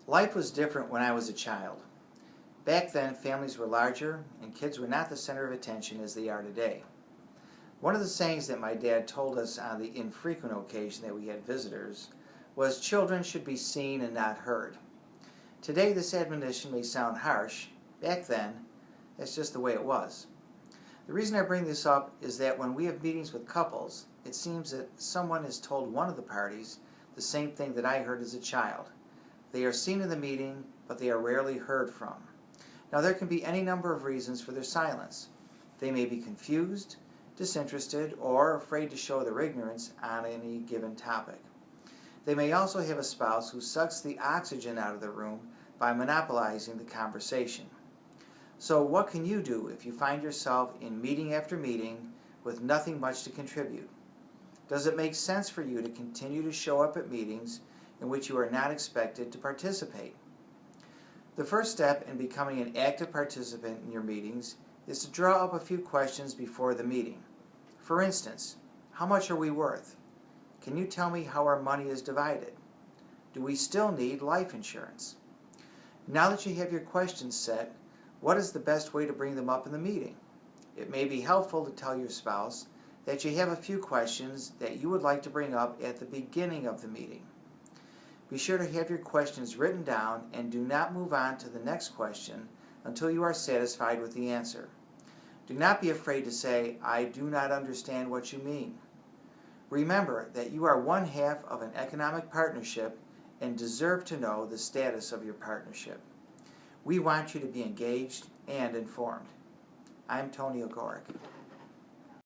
Life was different when I was a child. Back then, families were larger and kids were not the center of attention as they are today. One of the sayings that my dad told us on the infrequent occasion that we had visitors was children should be seen and not heard. Today, this admonition may sound harsh. Back then, that's just the way it was. The reason I bring this up is that when we have meetings with couples, it seems that someone has told one of the parties the same thing that I heard as a child. They are seen in the meeting, but they are rarely heard from. Now, there can be any number of reasons for their silence. They may be confused, disinterested, or afraid to show their ignorance on any given topic. They may also have a spouse who sucks the oxygen out of the room by monopolizing the conversation. So what can you do if you find yourself in meeting after meeting with nothing much to contribute? Does it make sense for you to continue to show up at meetings in which you are not expected to participate? The first step in becoming an active participant in your meetings is to draw up a few questions before the meeting. For instance, how much are we worth? Can you tell me how our money is divided? Do we still need life insurance? Now that you have your questions set, what is the best way to bring them up in the meeting? It may be helpful to tell your spouse that you have a few questions that you would like to bring up at the beginning of the meeting. Be sure to have your questions written down and do not move on to the next question until you are satisfied with the answer. Do not be afraid to say, "I do not understand what you mean." Remember that you are one half of an economic partnership and deserve to know the status of your partnership. We want you to be engaged and informed. I'm Tony Ogorek.